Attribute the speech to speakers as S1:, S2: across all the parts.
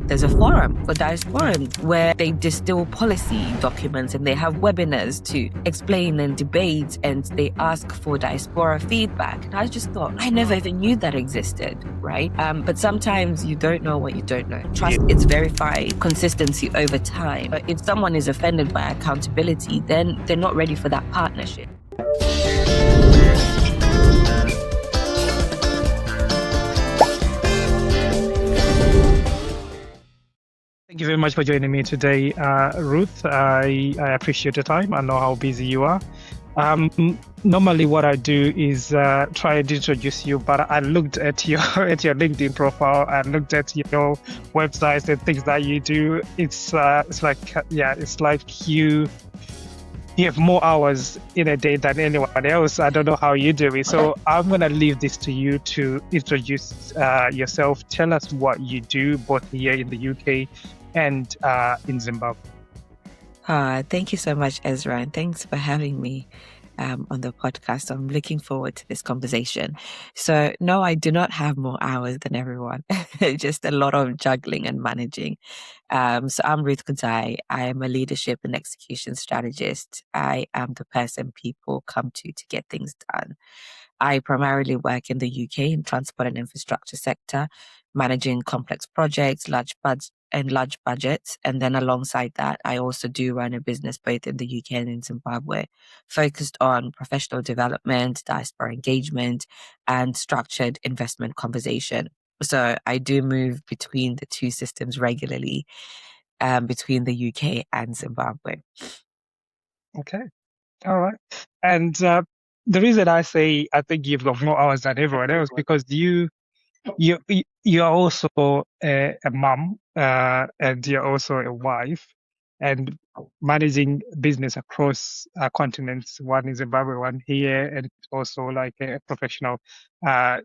S1: There's a forum for Diasporans where they distill policy documents and they have webinars to explain and debate, and they ask for Diaspora feedback. And I just thought, I never even knew that existed, right? But sometimes you don't know what you don't know. Trust, it's verified. Consistency over time. But if someone is offended by accountability, then they're not ready for that partnership.
S2: Thank you very much for joining me today, Ruth. I appreciate your time. I know how busy you are. Normally what I do is try to introduce you, but I looked at your LinkedIn profile. I looked at your websites and things that you do. It's like you have more hours in a day than anyone else. I don't know how you do it. So I'm going to leave this to you to introduce yourself. Tell us what you do, both here in the UK and in Zimbabwe.
S1: Thank you so much, Ezra, and thanks for having me on the podcast. I'm looking forward to this conversation. So, no, I do not have more hours than everyone. Just a lot of juggling and managing. So I'm Ruth Kudzai. I am a leadership and execution strategist. I am the person people come to get things done. I primarily work in the UK in transport and infrastructure sector, managing complex projects, large budgets. And then alongside that, I also do run a business both in the UK and in Zimbabwe, focused on professional development, diaspora engagement, and structured investment conversation. So I do move between the two systems regularly, between the UK and Zimbabwe.
S2: Okay. All right. And the reason I say I think you've got more hours than everyone else because you are also a mom and you're also a wife, and managing business across continents, one in Zimbabwe, one here, and also like a professional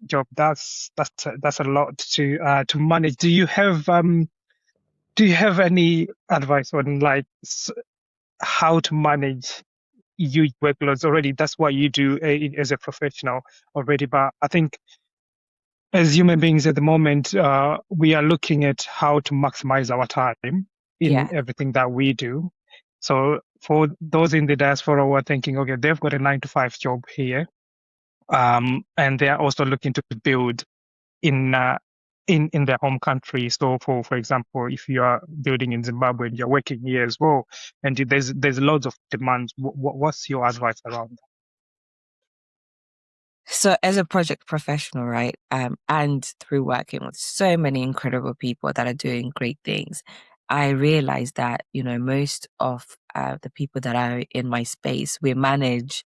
S2: job. That's a lot to manage. Do you have any advice on like how to manage huge workloads already? That's what you do as a professional already. But I think as human beings at the moment, we are looking at how to maximize our time in everything that we do. So for those in the diaspora who are thinking, okay, they've got a 9-to-5 job here, and they are also looking to build in their home country. So for example, if you are building in Zimbabwe and you're working here as well, and there's loads of demands, what's your advice around that?
S1: So as a project professional, right, and through working with so many incredible people that are doing great things, I realized that, most of the people that are in my space, we manage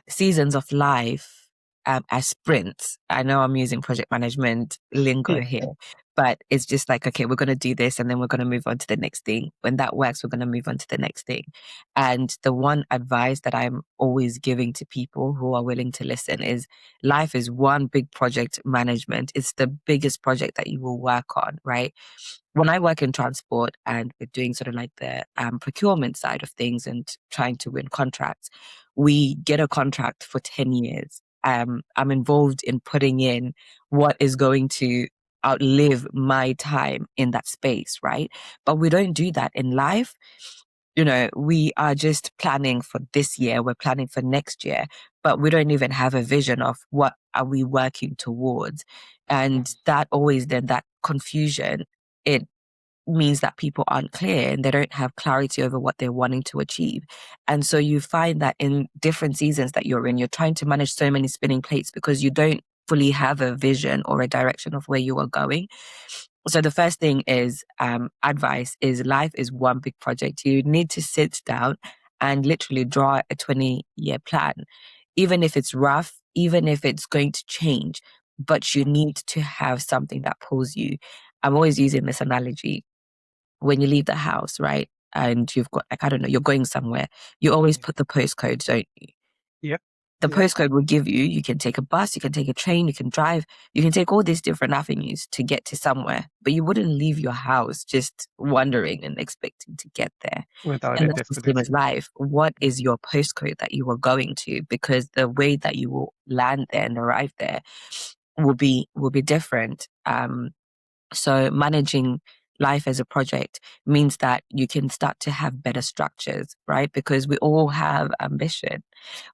S1: seasons of life as sprints. I know I'm using project management lingo here, but it's just like, okay, we're going to do this and then we're going to move on to the next thing. When that works, we're going to move on to the next thing. And the one advice that I'm always giving to people who are willing to listen is life is one big project management. It's the biggest project that you will work on, right? When I work in transport and we're doing sort of like the procurement side of things and trying to win contracts, we get a contract for 10 years. I'm involved in putting in what is going to outlive my time in that space, right? But we don't do that in life. We are just planning for this year, we're planning for next year, but we don't even have a vision of what are we working towards. And that always then that confusion, it means that people aren't clear and they don't have clarity over what they're wanting to achieve. And so you find that in different seasons that you're in, you're trying to manage so many spinning plates because you don't fully have a vision or a direction of where you are going. So the first thing is advice is life is one big project. You need to sit down and literally draw a 20-year plan, even if it's rough, even if it's going to change, but you need to have something that pulls you. I'm always using this analogy. When you leave the house, right? And you've got, like, I don't know, you're going somewhere, you always put the postcode, don't you?
S2: Yeah.
S1: The postcode will give you can take a bus, you can take a train, you can drive, you can take all these different avenues to get to somewhere, but you wouldn't leave your house just wondering and expecting to get there. And that's the same as life. What is your postcode that you are going to? Because the way that you will land there and arrive there will be different. So managing life as a project means that you can start to have better structures, right? Because we all have ambition.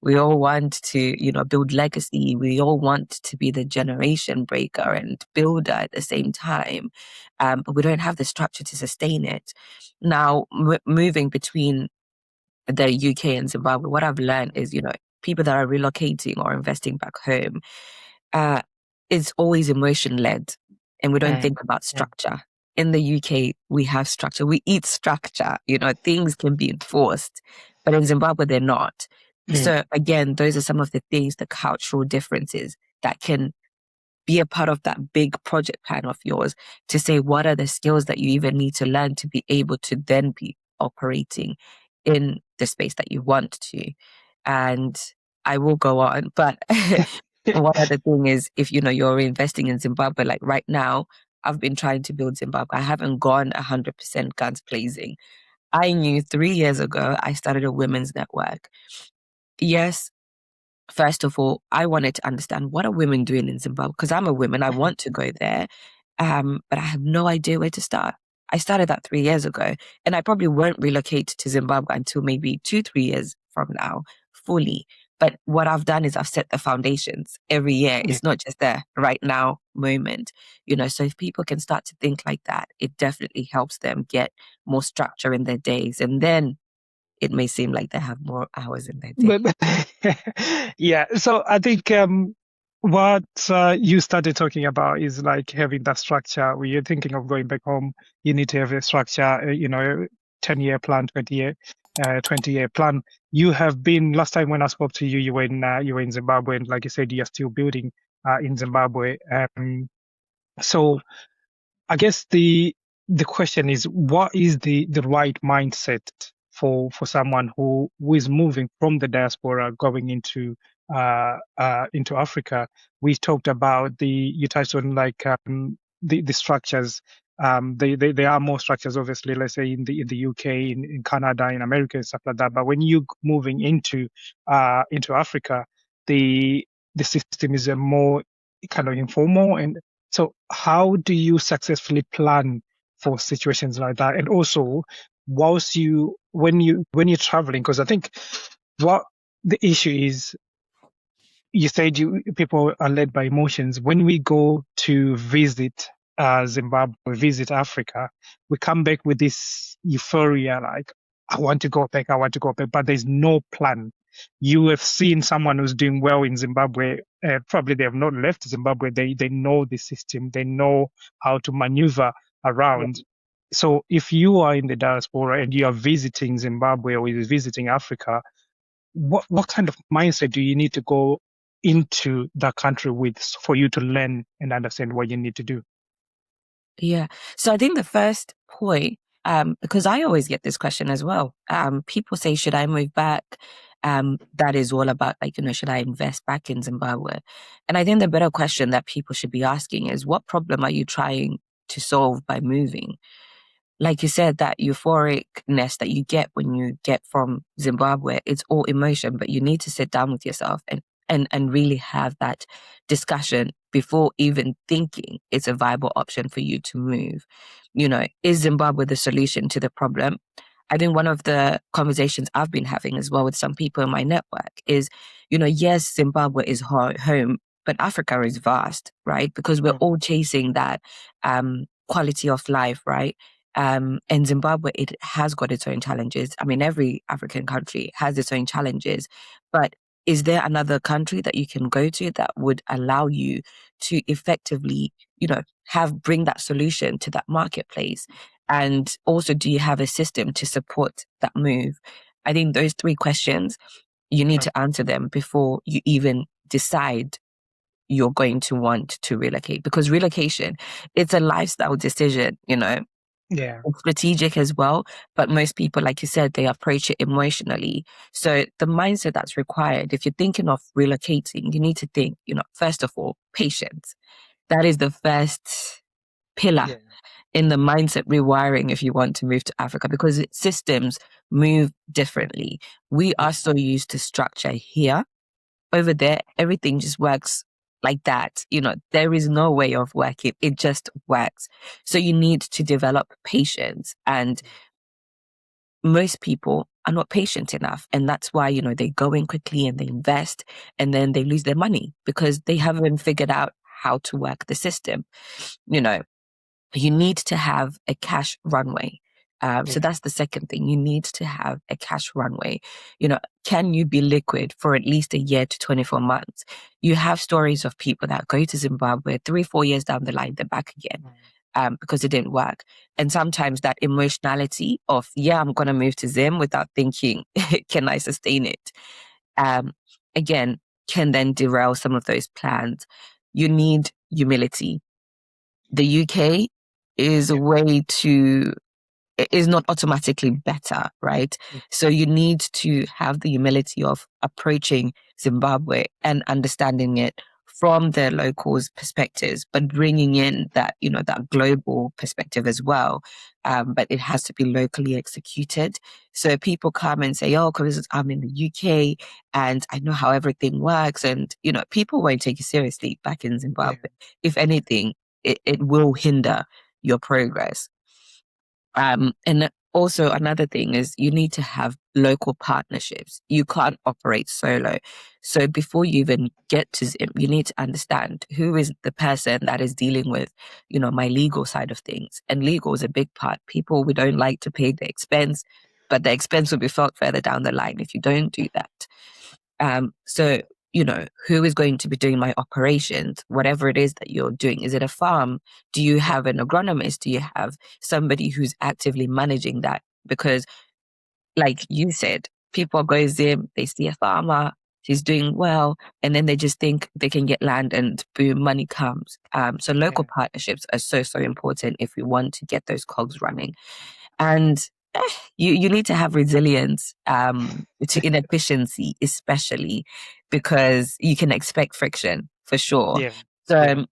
S1: We all want to, build legacy. We all want to be the generation breaker and builder at the same time. But we don't have the structure to sustain it. Now, moving between the UK and Zimbabwe, what I've learned is, people that are relocating or investing back home, uh, it's always emotion led, and we don't
S2: Mm,
S1: think about
S2: mm,
S1: structure. In the UK, we have structure. We eat structure. Things can be enforced, but in Zimbabwe, they're not.
S2: mm.
S1: So again, those are some of the things, the cultural differences that can be a part of that big project plan of yours to say what are the skills that you even need to learn to be able to then be operating in the space that you want to. And I will go on, but one other thing is if you're investing in Zimbabwe, like right now, I've been trying to build Zimbabwe. I haven't gone 100% guns blazing. I knew 3 years ago I started a women's network. Yes, first of all, I wanted to understand what are women doing in Zimbabwe because I'm a woman. I want to go there, but I have no idea where to start. I started that 3 years ago, and I probably won't relocate to Zimbabwe until maybe 2, 3 years from now, fully. But what I've done is I've set the foundations every year.
S2: Yeah.
S1: It's not just the right now moment, So if people can start to think like that, it definitely helps them get more structure in their days, and then it may seem like they have more hours in their day.
S2: But yeah, so I think what you started talking about is like having that structure. When you're thinking of going back home, you need to have a structure, 10-year plan, 20-year plan. You have been, last time when I spoke to you, you were in Zimbabwe, and like you said, you're still building in Zimbabwe. So I guess the question is, what is the right mindset for someone who is moving from the diaspora going into Africa? We talked about you touched on like the structures. There are more structures, obviously. Let's say in the UK, in Canada, in America, and stuff like that. But when you moving into Africa, the the system is a more kind of informal. And so how do you successfully plan for situations like that? And also, when you're traveling, because I think what the issue is, you said people are led by emotions. When we go to visit Zimbabwe, visit Africa, we come back with this euphoria, like I want to go back, but there's no plan. You have seen someone who's doing well in Zimbabwe. Probably they have not left Zimbabwe. They know the system. They know how to maneuver around. So if you are in the diaspora and you are visiting Zimbabwe or you're visiting Africa, what kind of mindset do you need to go into that country with for you to learn and understand what you need to do?
S1: Yeah. So I think the first point, because I always get this question as well. People say, should I move back? That is all about like, should I invest back in Zimbabwe? And I think the better question that people should be asking is, what problem are you trying to solve by moving? Like you said, that euphoricness that you get when you get from Zimbabwe, it's all emotion, but you need to sit down with yourself and really have that discussion before even thinking it's a viable option for you to move. Is Zimbabwe the solution to the problem? I think one of the conversations I've been having as well with some people in my network is, yes, Zimbabwe is home, but Africa is vast, right? Because we're
S2: Mm.
S1: all chasing that quality of life, right? And Zimbabwe, it has got its own challenges. I mean, every African country has its own challenges, but is there another country that you can go to that would allow you to effectively, bring that solution to that marketplace? And also, do you have a system to support that move? I think those three questions, you need
S2: Mm.
S1: to answer them before you even decide you're going to want to relocate, because relocation, it's a lifestyle decision,
S2: Yeah.
S1: strategic as well. But most people, like you said, they approach it emotionally. So the mindset that's required, if you're thinking of relocating, you need to think, first of all, patience. That is the first pillar
S2: Yeah.
S1: in the mindset rewiring if you want to move to Africa, because systems move differently. We
S2: Yeah.
S1: are so used to structure here. Over there, everything just works like that. There is no way of working. It just works. So you need to develop patience, and most people are not patient enough. And that's why, they go in quickly and they invest and then they lose their money because they haven't figured out how to work the system. You know, you need to have a cash runway. So that's the second thing. You need to have a cash runway. Can you be liquid for at least a year to 24 months? You have stories of people that go to Zimbabwe 3-4 years down the line, they're back again. Because it didn't work. And sometimes that emotionality of, yeah, I'm going to move to Zim without thinking, can I sustain it? Again, can then derail some of those plans. You need humility. The UK is a way to is not automatically better, right? So you need to have the humility of approaching Zimbabwe and understanding it from the locals' perspectives, but bringing in that, that global perspective as well. But it has to be locally executed. So people come and say, oh, because I'm in the UK and I know how everything works. And, people won't take you seriously back in Zimbabwe. If anything, it will hinder your progress. And also another thing is you need to have local partnerships. You can't operate solo. So before you even get to Zim, you need to understand who is the person that is dealing with, my legal side of things. And legal is a big part. People, we don't like to pay the expense, but the expense will be felt further down the line if you don't do that. So, who is going to be doing my operations, whatever it is that you're doing? Is it a farm? Do you have an agronomist? Do you have somebody who's actively managing that? Because like you said, people go Zim, they see a farmer, she's doing well, and then they just think they can get land and boom, money comes. So local partnerships are so, so important if we want to get those cogs running. And you need to have resilience to inefficiency, especially because you can expect friction for sure. So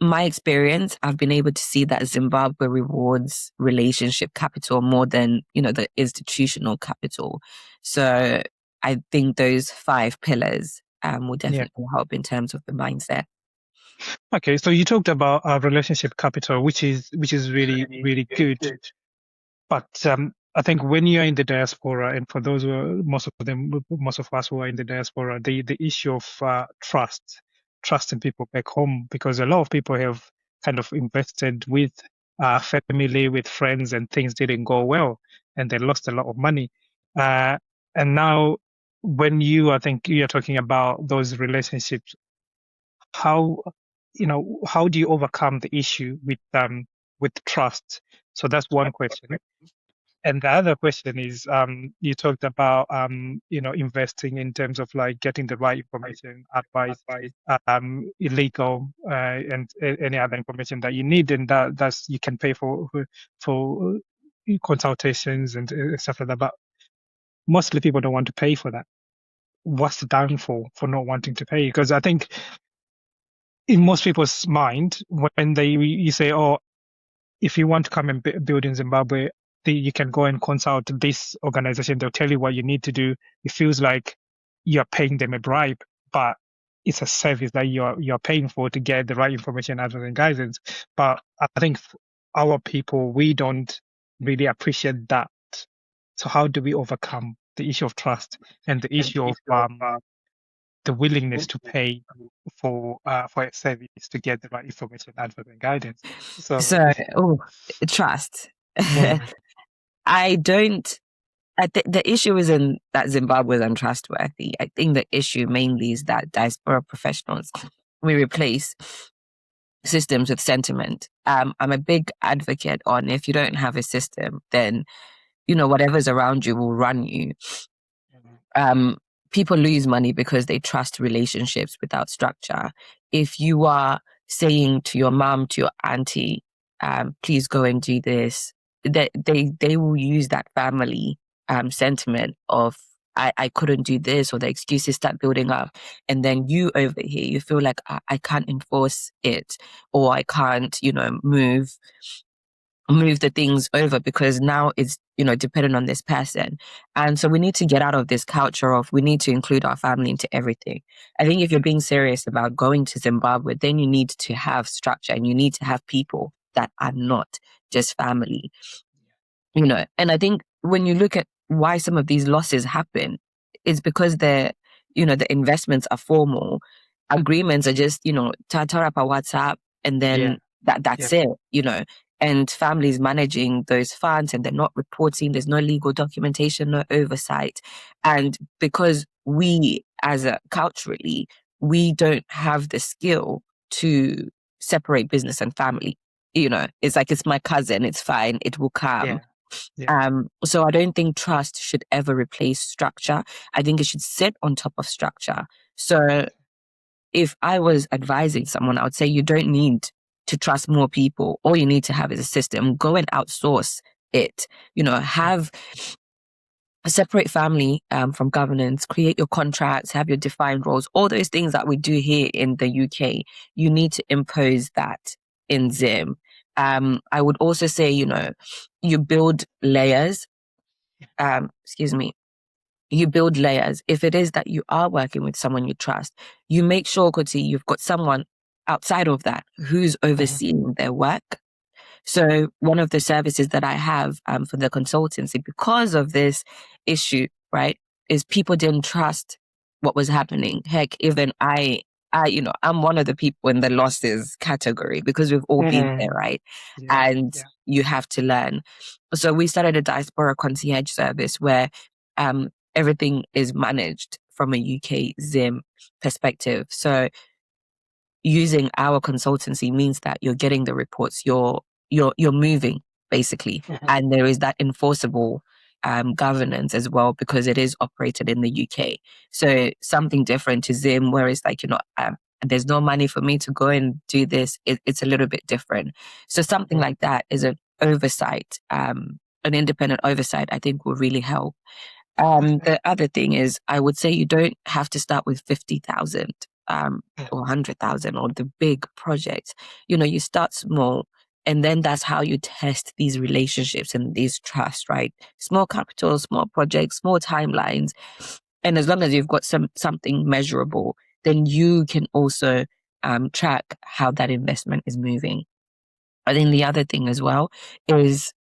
S1: my experience, I've been able to see that Zimbabwe rewards relationship capital more than, the institutional capital. So I think those 5 pillars will definitely help in terms of the mindset.
S2: Okay, so you talked about relationship capital, which is really really good. But I think when you're in the diaspora, and for those who are, most of us who are in the diaspora, the issue of trusting people back home, because a lot of people have kind of invested with family, with friends, and things didn't go well, and they lost a lot of money. And now, when I think you're talking about those relationships, how how do you overcome the issue with trust? So that's one question. And the other question is, you talked about, investing in terms of like getting the right information, advice, illegal, and any other information that you need, and that's you can pay for consultations and stuff like that. But mostly people don't want to pay for that. What's the downfall for not wanting to pay? Because I think in most people's mind, when you say, oh, if you want to come and build in Zimbabwe, you can go and consult this organization. They'll tell you what you need to do. It feels like you're paying them a bribe, but it's a service that you're paying for to get the right information, advice, and guidance. But I think our people, we don't really appreciate that. So how do we overcome the issue of trust and the issue of the willingness to pay for a service to get the right information, advice, and guidance?
S1: So, trust.
S2: Mm.
S1: I don't. The issue isn't that Zimbabwe is untrustworthy. I think the issue mainly is that diaspora professionals, we replace systems with sentiment. I'm a big advocate on if you don't have a system, then, whatever's around you will run you. People lose money because they trust relationships without structure. If you are saying to your mom, to your auntie, please go and do this, they will use that family sentiment of I couldn't do this, or the excuses start building up. And then you over here, you feel like I can't enforce it, or I can't, move move the things over because now it's, dependent on this person. And so we need to get out of this culture of we need to include our family into everything. I think if you're being serious about going to Zimbabwe, then you need to have structure and you need to have people that are not just family, And I think when you look at why some of these losses happen, it's because the investments are formal. Agreements are just, tara pa WhatsApp and
S2: Yeah.
S1: then that's
S2: Yeah.
S1: it. And families managing those funds and they're not reporting, there's no legal documentation, no oversight. And because we as a culturally, we don't have the skill to separate business and family. It's like it's my cousin, it's fine, it will come.
S2: Yeah. Yeah.
S1: So I don't think trust should ever replace structure. I think it should sit on top of structure. So if I was advising someone, I would say you don't need to trust more people. All you need to have is a system. Go and outsource it. Have a separate family from governance, create your contracts, have your defined roles, all those things that we do here in the UK. You need to impose that in Zim. I would also say, you build layers. Excuse me. You build layers. If it is that you are working with someone you trust, you make sure, Kuti, you've got someone outside of that who's
S2: Mhm.
S1: overseeing their work. So one of the services that I have for the consultancy, because of this issue, right, is people didn't trust what was happening. Heck, even I'm one of the people in the losses category because we've all been there,
S2: Mhm.
S1: right?
S2: Yeah.
S1: And
S2: Yeah.
S1: you have to learn. So we started a Diaspora concierge service where everything is managed from a UK Zim perspective. So using our consultancy means that you're getting the reports, you're moving basically,
S2: Mhm.
S1: and there is that enforceable governance as well because it is operated in the UK. So something different to Zim, where it's like there's no money for me to go and do this. It's a little bit different. So something
S2: Mhm.
S1: like that is an oversight, an independent oversight. I think will really help.
S2: Okay.
S1: The other thing is, I would say you don't have to start with 50,000
S2: Mhm.
S1: or 100,000 or the big projects. You start small and then that's how you test these relationships and these trust, right? Small capital, small projects, small timelines. And as long as you've got something measurable, then you can also track how that investment is moving. I think the other thing as well is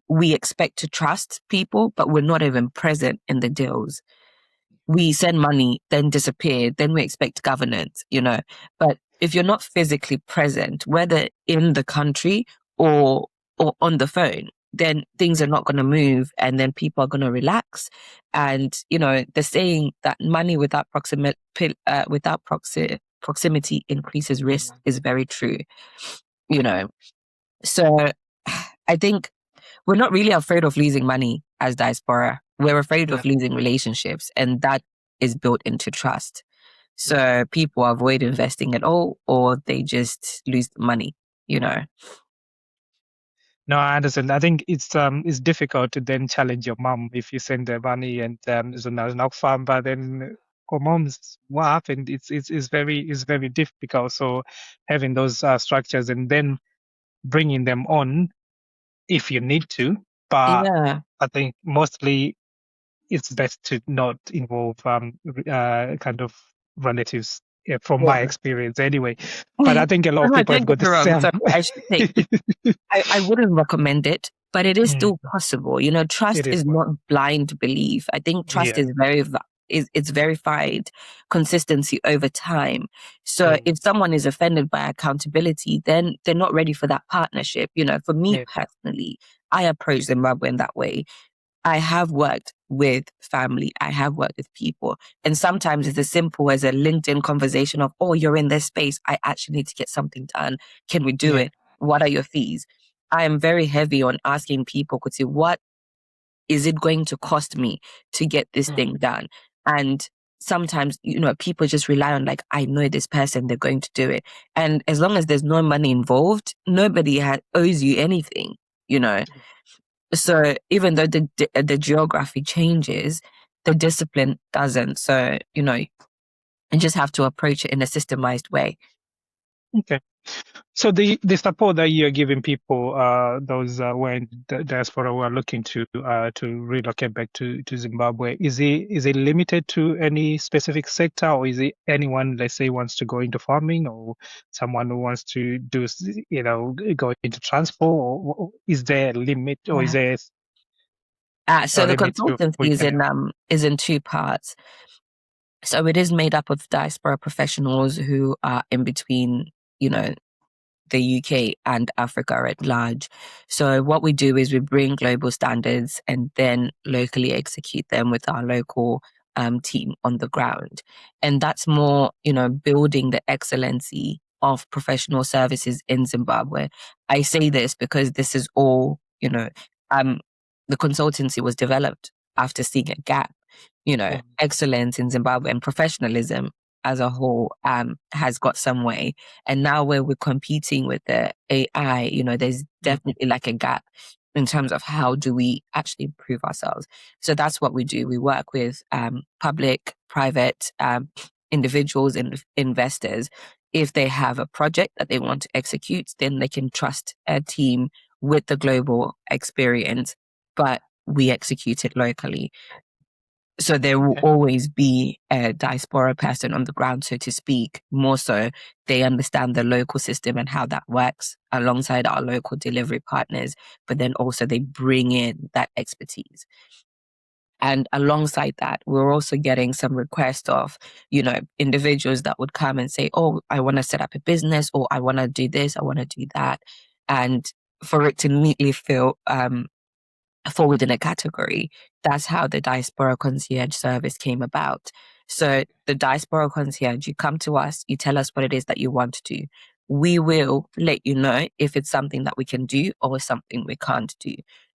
S1: we expect to trust people, but we're not even present in the deals. We send money, then disappear, then we expect governance. But if you're not physically present, whether in the country or on the phone, then things are
S2: Yeah.
S1: not going to move and then people are going to relax. And, the saying that money without proximity increases risk
S2: Mhm.
S1: is very true, you know. So I think we're not really afraid of losing money as diaspora. We're afraid
S2: Yeah.
S1: of losing relationships, and that is built into trust.
S2: Yeah.
S1: So people avoid investing at all, or they just lose the money.
S2: No, I understand. I think it's difficult to then challenge your mom if you send her money and so now it's not fun, but then oh moms, what happened? It's very difficult. So having those structures and then bringing them on if you need to, but
S1: Yeah.
S2: I think mostly it's best to not involve kind of relatives, from my
S1: Yeah.
S2: experience anyway. But I think a lot of people have
S1: Don't get
S2: got
S1: me
S2: the
S1: wrong.
S2: same.
S1: So I should say I wouldn't recommend it, but it is
S2: Mm,
S1: still possible. Trust
S2: it is
S1: is
S2: what.
S1: not blind belief. I think trust
S2: Yeah.
S1: is it's verified consistency over time. So
S2: Mm,
S1: if someone is offended by accountability, then they're not ready for that partnership. For me
S2: yeah.
S1: personally, I approach Zimbabwe in that way. I have worked with family. I have worked with people. And sometimes it's as simple as a LinkedIn conversation of, oh, you're in this space. I actually need to get something done. Can we do
S2: Yeah.
S1: it? What are your fees? I am very heavy on asking people, Kuti, what is it going to cost me to get this
S2: Mm,
S1: thing done? And sometimes, people just rely on like, I know this person, they're going to do it. And as long as there's no money involved, nobody owes you anything, you know? So even though the geography changes, the discipline doesn't. So, you just have to approach it in a systemized way.
S2: okay. So the support that you're giving people, those when the diaspora who are looking to relocate back to Zimbabwe, is it limited to any specific sector, or is it anyone, let's say, wants to go into farming, or someone who wants to do, go into transport, or is there a limit, or is
S1: Yeah.
S2: there
S1: So
S2: a
S1: the
S2: limit to
S1: consultancy
S2: who you can help?
S1: is in two parts. So it is made up of diaspora professionals who are in between, you know, the UK and Africa at large. So what we do is we bring global standards and then locally execute them with our local team on the ground. And that's more, building the excellency of professional services in Zimbabwe. I say this because this is all, um, the consultancy was developed after seeing a gap.
S2: Mm,
S1: Excellence in Zimbabwe and professionalism as a whole has got some way. And now where we're competing with the AI, there's
S2: mm,
S1: definitely like a gap in terms of how do we actually improve ourselves. So that's what we do. We work with public, private individuals and investors. If they have a project that they want to execute, then they can trust a team with the global experience, but we execute it locally. So there will
S2: okay.
S1: always be a diaspora person on the ground, so to speak. More so, they understand the local system and how that works alongside our local delivery partners, but then also they bring in that expertise. And alongside that, we're also getting some requests of, individuals that would come and say, oh, I want to set up a business, or I want to do this, I want to do that. And for it to neatly fall within a category. That's how the Diaspora Concierge service came about. So the Diaspora Concierge, you come to us, you tell us what it is that you want to do. We will let you know if it's something that we can do or something we can't do.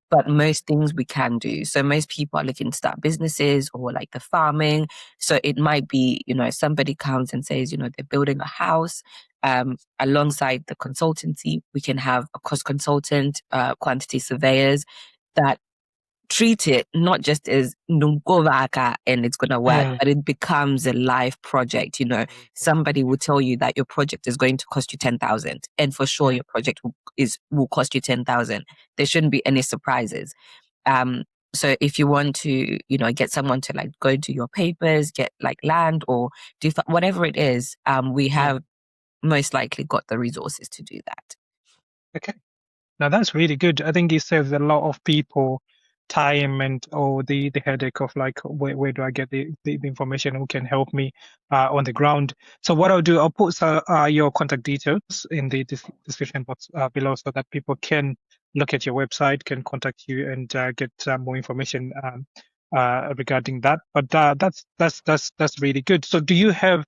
S1: But most things we can do. So most people are looking to start businesses or like the farming. So it might be, somebody comes and says, they're building a house. Alongside the consultancy, we can have a cost consultant, quantity surveyors that treat it not just as nungovaka and it's going to work,
S2: Mm,
S1: but it becomes a live project. Somebody will tell you that your project is going to cost you 10,000, and for sure
S2: mm,
S1: your project will cost you 10,000. There shouldn't be any surprises. Um, so if you want to, get someone to like go do your papers, get like land or do whatever it is, we
S2: mm.
S1: have most likely got the resources to do that.
S2: Okay. Now that's really good. I think it saves a lot of people time and the headache of like where do I get the information, who can help me on the ground. So what I'll do, I'll put your contact details in the description box below so that people can look at your website, can contact you and get more information regarding that. But that's really good. So do you have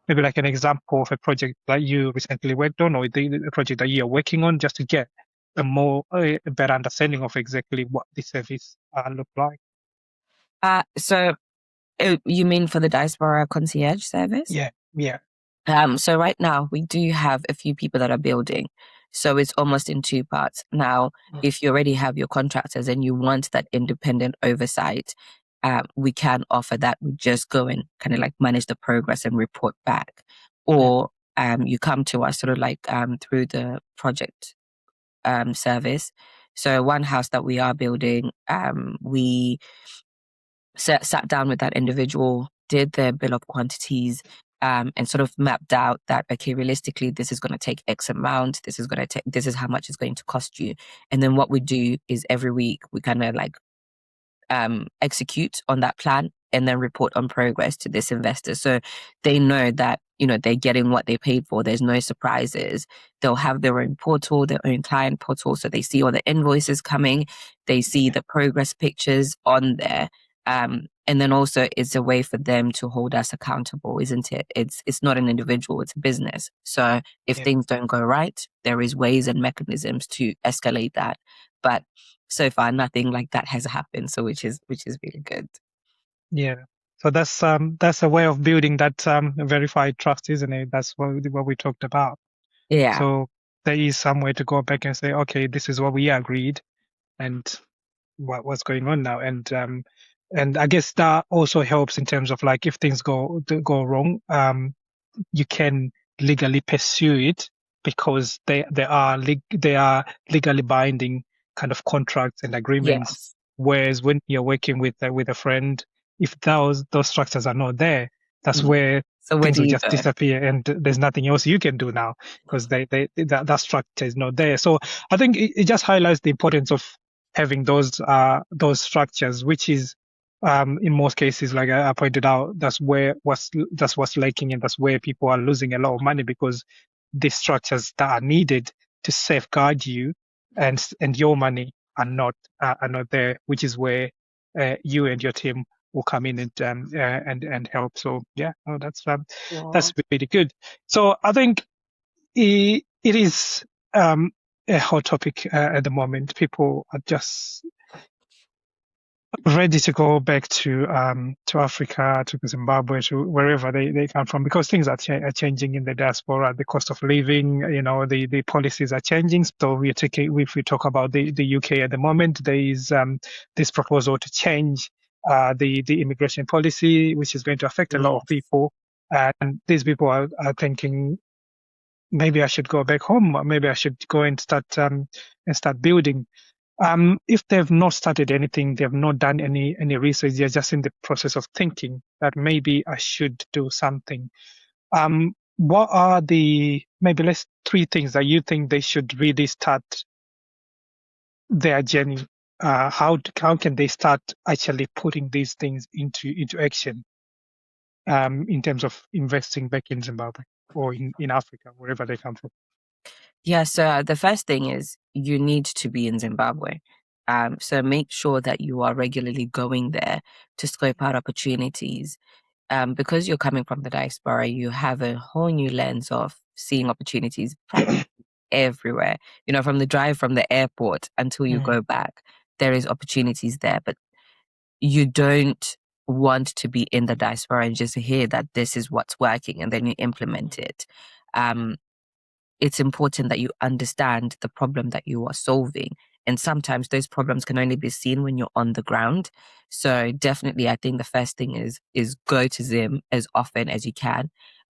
S2: maybe like an example of a project that you recently worked on, or the project that you're working on, just to get a better understanding of exactly what the service look like?
S1: So you mean for the Diaspora Concierge service?
S2: Yeah, yeah.
S1: So right now we do have a few people that are building. So it's almost in two parts. Now,
S2: Mm,
S1: if you already have your contractors and you want that independent oversight, we can offer that. We just go and kind of like manage the progress and report back.
S2: mm,
S1: Or you come to us sort of like through the project service. So one house that we are building, we sat down with that individual, did their bill of quantities, and sort of mapped out that, okay, realistically, this is going to take X amount. This is going to take, this is how much it's going to cost you. And then what we do is every week we kind of like execute on that plan and then report on progress to this investor. So they know that, they're getting what they paid for. There's no surprises. They'll have their own portal, their own client portal. So they see all the invoices coming. They see
S2: okay.
S1: the progress pictures on there. And then also it's a way for them to hold us accountable, isn't it? It's not an individual, it's a business. So if
S2: Yeah,
S1: things don't go right, there is ways and mechanisms to escalate that. But so far nothing like that has happened, so which is really good.
S2: yeah. So that's a way of building that verified trust, isn't it? That's what we talked about.
S1: Yeah.
S2: So there is some way to go back and say, okay, this is what we agreed, and what's going on now, and I guess that also helps in terms of like if things go wrong, you can legally pursue it because they are legally binding kind of contracts and agreements.
S1: Yes.
S2: Whereas when you're working with a friend, if those structures are not there, that's
S1: Mm.
S2: where
S1: So where
S2: things
S1: do
S2: will
S1: you
S2: just
S1: go?
S2: disappear, and there's nothing else you can do now because that structure is not there. So I think it just highlights the importance of having those structures, which is in most cases, like I pointed out, that's what's lacking, and that's where people are losing a lot of money because the structures that are needed to safeguard you and your money are not there, which is where you and your team will come in and help. So yeah, no, that's
S1: Wow.
S2: really good. So I think it is a hot topic at the moment. People are just ready to go back to Africa, to Zimbabwe, to wherever they come from, because things are changing in the diaspora. The cost of living, the policies are changing. So if we talk about the UK at the moment, there is this proposal to change the immigration policy, which is going to affect a lot of
S1: Yes.
S2: people. And these people are thinking, maybe I should go back home, or maybe I should go and start building. If they've not started anything, they've not done any research, they're just in the process of thinking that maybe I should do something. What are the maybe let's three things that you think they should really start their journey? How can they start actually putting these things into action in terms of investing back in Zimbabwe or in Africa, wherever they come from?
S1: Yeah, so the first thing is you need to be in Zimbabwe. So make sure that you are regularly going there to scope out opportunities. Because you're coming from the diaspora, you have a whole new lens of seeing opportunities practically everywhere. From the drive from the airport until you
S2: Mm,
S1: go back, there is opportunities there. But you don't want to be in the diaspora and just hear that this is what's working and then you implement it. Um, it's important that you understand the problem that you are solving. And sometimes those problems can only be seen when you're on the ground. So definitely I think the first thing is go to Zim as often as you can.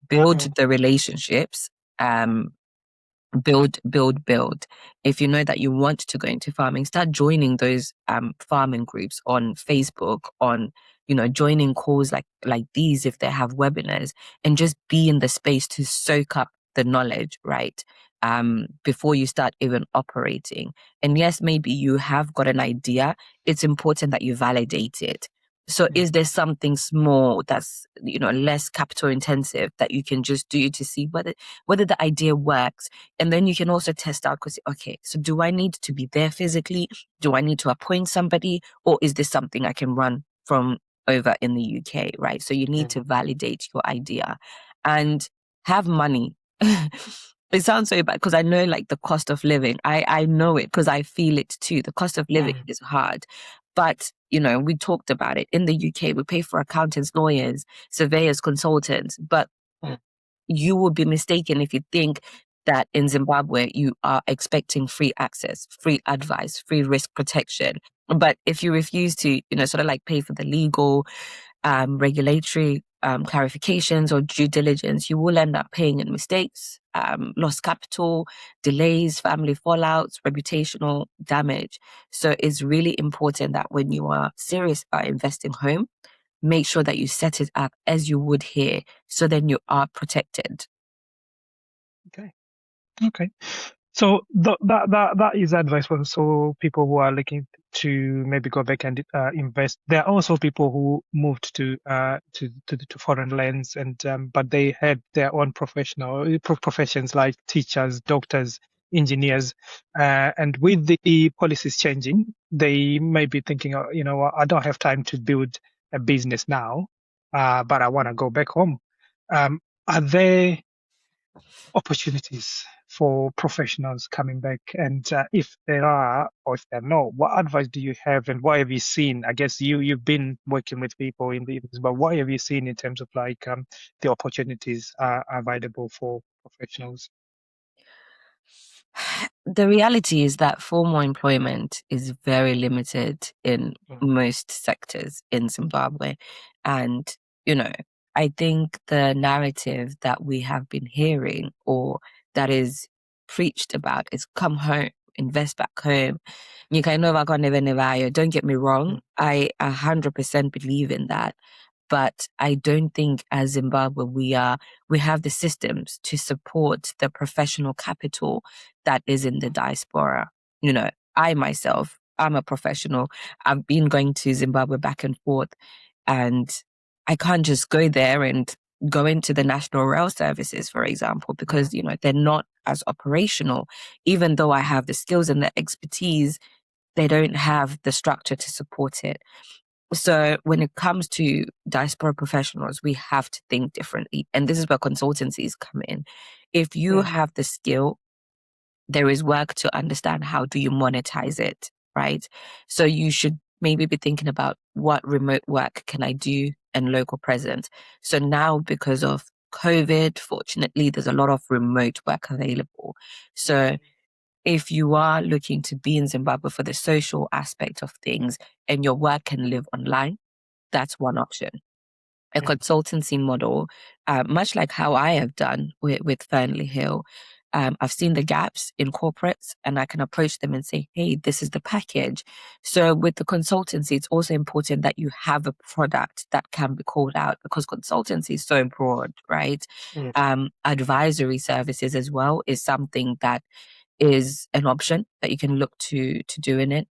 S1: Build
S2: mm,
S1: the relationships. Build. If you know that you want to go into farming, start joining those farming groups on Facebook, on joining calls like these if they have webinars, and just be in the space to soak up the knowledge, right? Before you start even operating. And yes, maybe you have got an idea. It's important that you validate it. So
S2: mm,
S1: is there something small that's less capital intensive that you can just do to see whether the idea works? And then you can also test out because, okay, so do I need to be there physically? Do I need to appoint somebody? Or is this something I can run from over in the UK, right? So you need
S2: mm,
S1: to validate your idea and have money. It sounds so bad because I know like the cost of living. I know it because I feel it too. The cost of living
S2: mm,
S1: is hard. But, we talked about it. In the UK, we pay for accountants, lawyers, surveyors, consultants. But
S2: mm,
S1: you would be mistaken if you think that in Zimbabwe you are expecting free access, free advice, free risk protection. But if you refuse to, sort of like pay for the legal, regulatory clarifications or due diligence, you will end up paying in mistakes, lost capital, delays, family fallouts, reputational damage. So it's really important that when you are serious about investing home, make sure that you set it up as you would here, so then you are protected.
S2: okay. Okay. So that is advice for so people who are looking to maybe go back and invest. There are also people who moved to foreign lands and but they had their own professions like teachers, doctors, engineers, and with the policies changing, they may be thinking, oh, what, I don't have time to build a business now, but I want to go back home. Are there opportunities for professionals coming back? And if there are, or if there are not, what advice do you have, and what have you seen? I guess you've been working with people in the but what have you seen in terms of like the opportunities are available for professionals?
S1: The reality is that formal employment is very limited in
S2: Mm,
S1: most sectors in Zimbabwe. And, you know, I think the narrative that we have been hearing, or that is preached about is come home, invest back home. Don't get me wrong.
S2: mm,
S1: I 100% believe in that. But I don't think as Zimbabwe we have the systems to support the professional capital that is in the diaspora. I myself, I'm a professional. I've been going to Zimbabwe back and forth, and I can't just go there and go into the national rail services, for example, because they're not as operational. Even though I have the skills and the expertise, they don't have the structure to support it. So when it comes to diaspora professionals, we have to think differently. And this is where consultancies come in. If you
S2: mm,
S1: have the skill, there is work to understand how do you monetize it, right? So you should maybe be thinking about what remote work can I do and local presence. So now because of COVID, fortunately, there's a lot of remote work available. So if you are looking to be in Zimbabwe for the social aspect of things and your work can live online, that's one option. A
S2: mm,
S1: consultancy model, much like how I have done with Fernley Hill. I've seen the gaps in corporates and I can approach them and say, hey, this is the package. So with the consultancy, it's also important that you have a product that can be called out because consultancy is so broad, right?
S2: mm,
S1: Advisory services as well is something that is an option that you can look to do in it.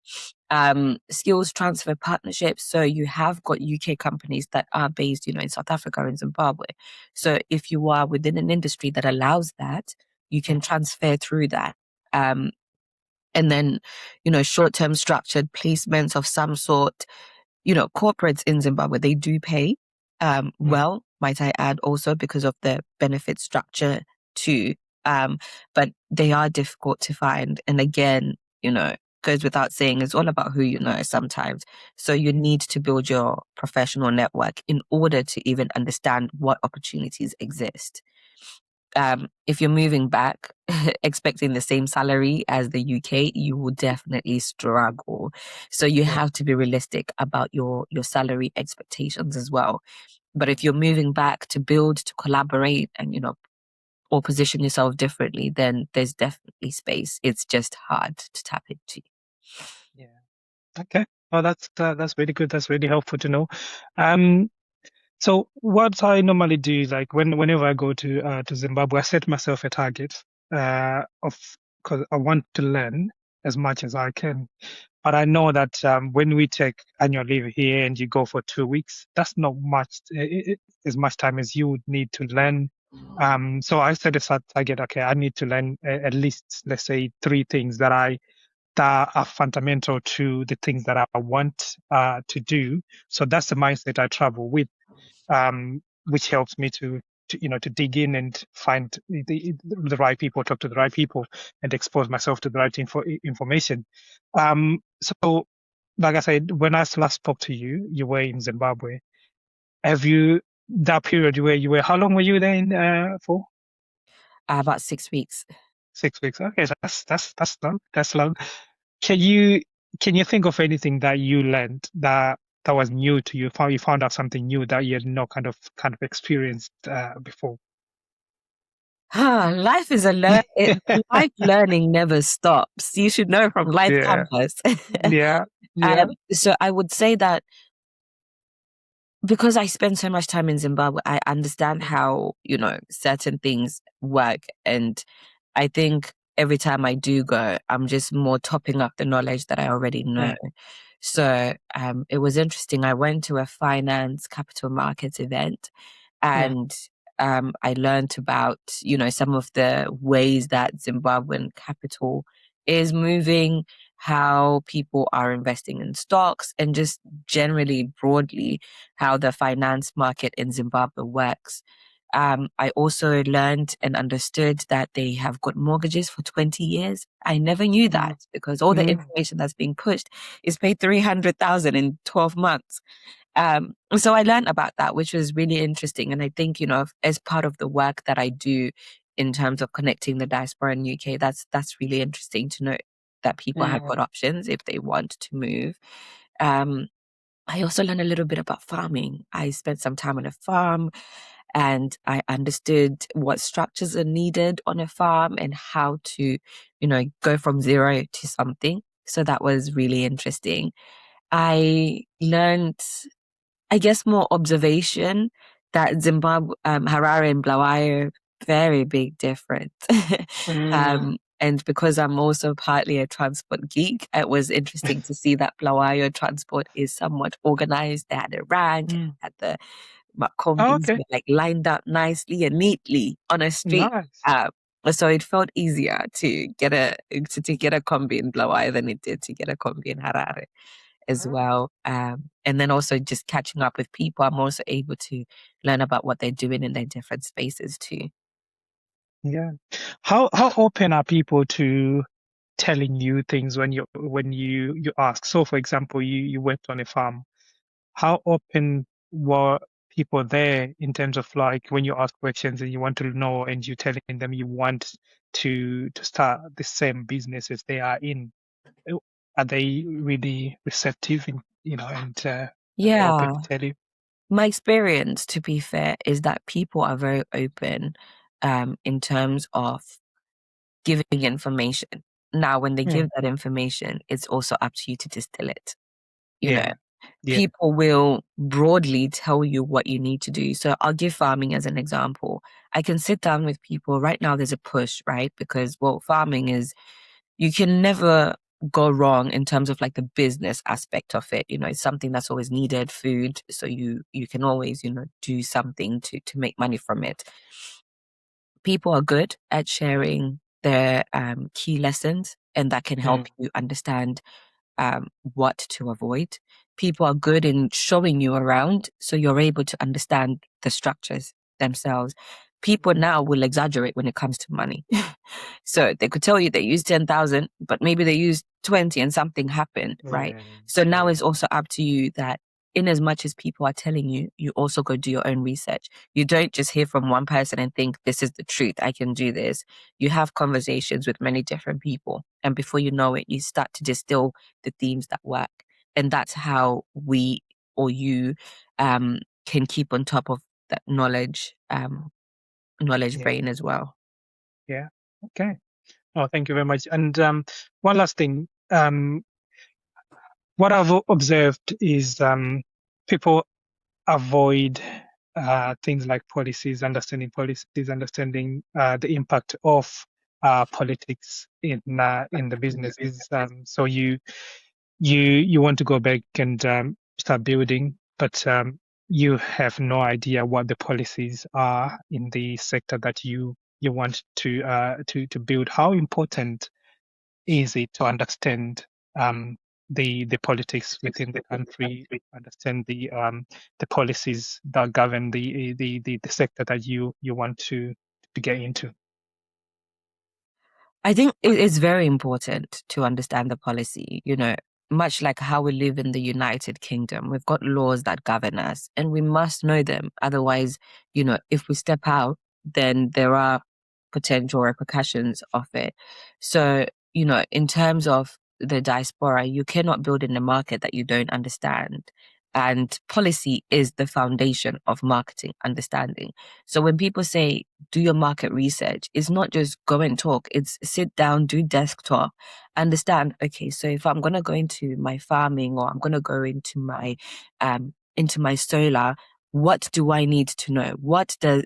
S1: Skills transfer partnerships. So you have got UK companies that are based, in South Africa and Zimbabwe. So if you are within an industry that allows that, you
S2: mm,
S1: can transfer through that. Um, and then, short-term structured placements of some sort. Corporates in Zimbabwe, they do pay
S2: mm.
S1: well, might I add, also because of the benefit structure too. Um, but they are difficult to find. And again, goes without saying, it's all about who you know sometimes. So you need to build your professional network in order to even understand what opportunities exist. If you're moving back expecting the same salary as the UK, you will definitely struggle. So you
S2: Yeah.
S1: have to be realistic about your salary expectations as well. But if you're moving back to build, to collaborate and, or position yourself differently, then there's definitely space. It's just hard to tap into.
S2: Yeah. Okay. Oh, that's really good. That's really helpful to know. Um, so what I normally do, like whenever I go to Zimbabwe, I set myself a target of because I want to learn as much as I can. But I know that when we take annual leave here and you go for 2 weeks, that's not much as much time as you would need to learn. So I set a target. Okay, I need to learn at least, let's say, three things that are fundamental to the things that I want to do. So that's the mindset I travel with, which helps me to dig in and find the right people, talk to the right people, and expose myself to the right information. So, like I said, when I last spoke to you, you were in Zimbabwe. Have you that period where you were? How long were you there for?
S1: About 6 weeks.
S2: 6 weeks. Okay, so that's long. That's long. Can you can you think of anything that you learned that was new to you? You found out something new that you had not kind of experienced before.
S1: Life is life learning never stops. You should know from Life
S2: Yeah,
S1: Campus.
S2: yeah, yeah,
S1: So I would say that because I spend so much time in Zimbabwe, I understand how, certain things work. And I think every time I do go, I'm just more topping up the knowledge that I already know.
S2: mm,
S1: So it was interesting. I went to a finance capital markets event
S2: mm,
S1: and I learned about, some of the ways that Zimbabwean capital is moving, how people are investing in stocks, and just generally broadly how the finance market in Zimbabwe works. I also learned and understood that they have got mortgages for 20 years. I never knew
S2: mm,
S1: that because all the
S2: mm,
S1: information that's being pushed is paid 300,000 in 12 months. So I learned about that, which was really interesting. And I think, as part of the work that I do in terms of connecting the diaspora in UK, that's really interesting to know that people have got
S2: mm,
S1: options if they want to move. Um, I also learned a little bit about farming. I spent some time on a farm and I understood what structures are needed on a farm and how to, go from zero to something. So that was really interesting. I learned, I guess, more observation that Zimbabwe, Harare and Bulawayo, very big difference.
S2: Mm,
S1: And because I'm also partly a transport geek, it was interesting to see that Bulawayo transport is somewhat organized. They had a rank,
S2: mm.
S1: had the
S2: Oh,
S1: combis
S2: okay.
S1: were like lined up nicely and neatly on a street.
S2: Nice.
S1: Uh, so it felt easier to get to get a combi in Bulawayo than it did to get a combi in Harare as
S2: Ah,
S1: well. And then also just catching up with people, I'm also able to learn about what they're doing in their different spaces too.
S2: yeah. How open are people to telling you things when you ask? So, for example, you worked on a farm. How open were people there in terms of like when you ask questions and you want to know and you telling them you want to start the same business as they are in? Uh, Are they really receptive and open to
S1: Yeah.
S2: tell you?
S1: My experience, to be fair, is that people are very open in terms of giving information. Now, when they
S2: Mm.
S1: give that information, it's also up to you to distill it. You know,
S2: Yeah. Yeah.
S1: people will broadly tell you what you need to do. So I'll give farming as an example. I can sit down with people. Right now, there's a push, right? Because, well, farming is, you can never go wrong in terms of like the business aspect of it. It's something that's always needed, food. So you can always, do something to make money from it. People are good at sharing their key lessons, and that can help
S2: Mm.
S1: you understand what to avoid. People are good in showing you around, so you're able to understand the structures themselves. People now will exaggerate when it comes to money. So they could tell you they used 10,000, but maybe they used 20 and something happened, right?
S2: Yeah.
S1: So now
S2: Yeah.
S1: it's also up to you that in as much as people are telling you, you also go do your own research. You don't just hear from one person and think, this is the truth, I can do this. You have conversations with many different people. And before you know it, you start to distill the themes that work. And that's how we or you can keep on top of that knowledge
S2: Yeah.
S1: brain as well.
S2: Yeah. Okay. Oh, thank you very much. And one last thing. What I've observed is people avoid things like policies, understanding the impact of politics in the businesses. So you want to go back and start building, but you have no idea what the policies are in the sector that you want to build. How important is it to understand the politics within the country, understand the policies that govern the sector that you want to get into?
S1: I think it is very important to understand the policy, much like how we live in the United Kingdom. We've got laws that govern us and we must know them. Otherwise, if we step out, then there are potential repercussions of it. So, in terms of the diaspora, you cannot build in a market that you don't understand. And policy is the foundation of marketing understanding. So when people say do your market research, it's not just go and talk, it's sit down, do desktop, understand, okay, so if I'm gonna go into my farming or I'm gonna go into my solar, what do I need to know? What does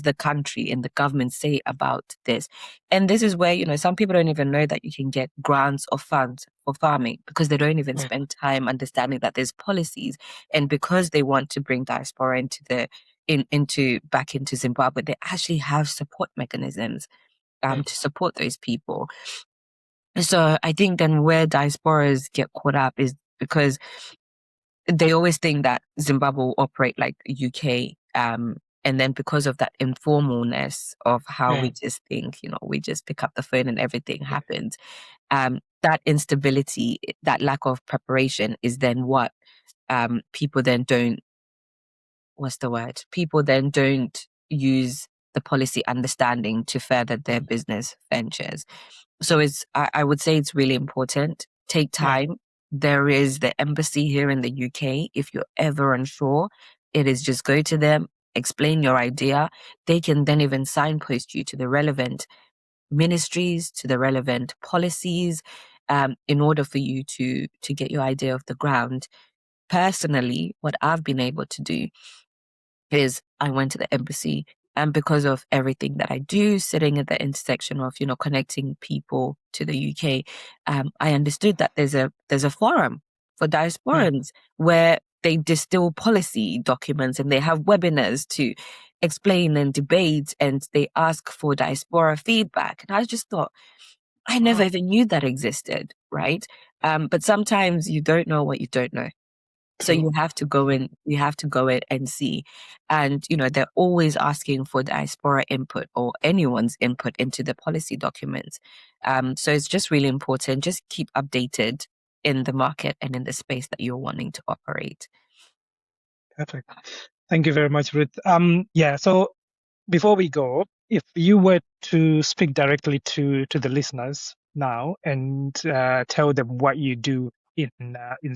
S1: the country and the government say about this? And this is where, some people don't even know that you can get grants or funds for farming because they don't even
S2: Mm,
S1: spend time understanding that there's policies. And because they want to bring diaspora into back into Zimbabwe, they actually have support mechanisms
S2: mm,
S1: to support those people. So I think then where diasporas get caught up is because they always think that Zimbabwe will operate like UK. And then because of that informalness of how we
S2: mm.
S1: just think, we just pick up the phone and everything happens. That instability, that lack of preparation is then what people then don't, what's the word? People then don't use the policy understanding to further their
S2: Mm.
S1: business ventures. So I would say it's really important. Take
S2: Yeah.
S1: time. There is the embassy here in the UK. If you're ever unsure, it is just go to them, explain your idea, they can then even signpost you to the relevant ministries, to the relevant policies, in order for you to get your idea off the ground. Personally, what I've been able to do is I went to the embassy, and because of everything that I do, sitting at the intersection of, connecting people to the UK, I understood that there's a forum for
S2: Mm.
S1: diasporans where they distill policy documents and they have webinars to explain and debate, and they ask for diaspora feedback. And I just thought, I never
S2: Wow.
S1: even knew that existed, right? But sometimes you don't know what you don't know. So
S2: True.
S1: you have to go in, and see. And, they're always asking for diaspora input or anyone's input into the policy documents. So it's just really important. Just keep updated in the market and in the space that you're wanting to operate.
S2: Perfect. Thank you very much, Ruth. Yeah. So before we go, if you were to speak directly to the listeners now and tell them what you do in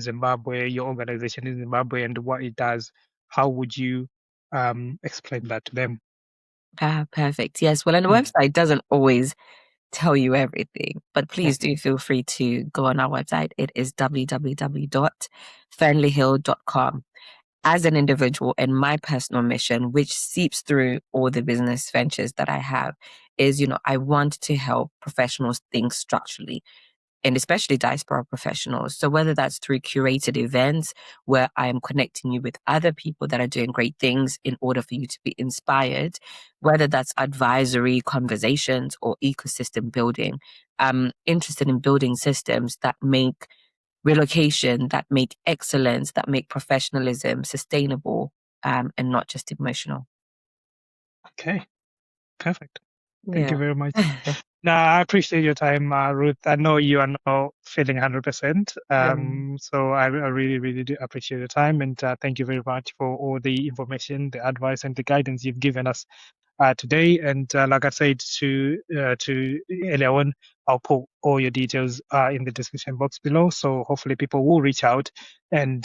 S2: Zimbabwe, your organization in Zimbabwe, and what it does, how would you explain that to them?
S1: Ah, perfect. Yes. Well, and the
S2: Mm.
S1: website doesn't always tell you everything, but please
S2: Mm.
S1: do feel free to go on our website. It is www.fernleyhill.com. As an individual, and my personal mission, which seeps through all the business ventures that I have, is, I want to help professionals think structurally, and especially diaspora professionals. So whether that's through curated events where I am connecting you with other people that are doing great things in order for you to be inspired, whether that's advisory conversations or ecosystem building, I'm interested in building systems that make relocation, that make excellence, that make professionalism sustainable, and not just emotional.
S2: Okay, perfect. Thank you
S1: Yeah.
S2: very much. No, I appreciate your time, Ruth. I know you are not feeling 100%. So I really, really do appreciate your time. And thank you very much for all the information, the advice, and the guidance you've given us today. And like I said to earlier on, I'll put all your details in the description box below. So hopefully people will reach out and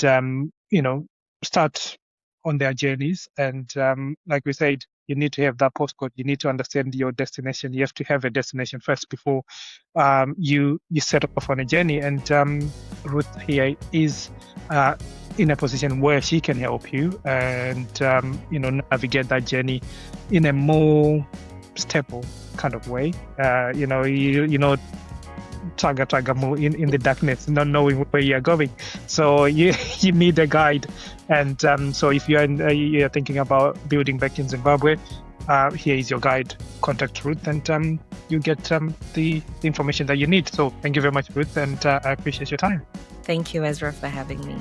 S2: start on their journeys. And like we said, you need to have that postcode. You need to understand your destination. You have to have a destination first before you set off on a journey. And Ruth here is in a position where she can help you and navigate that journey in a more stable kind of way. Tugger move in the darkness, not knowing where you're going. So you need a guide. And so if you're thinking about building back in Zimbabwe, here is your guide. Contact Ruth, and you get the information that you need. So thank you very much, Ruth, and I appreciate your time.
S1: Thank you, Ezra, for having me.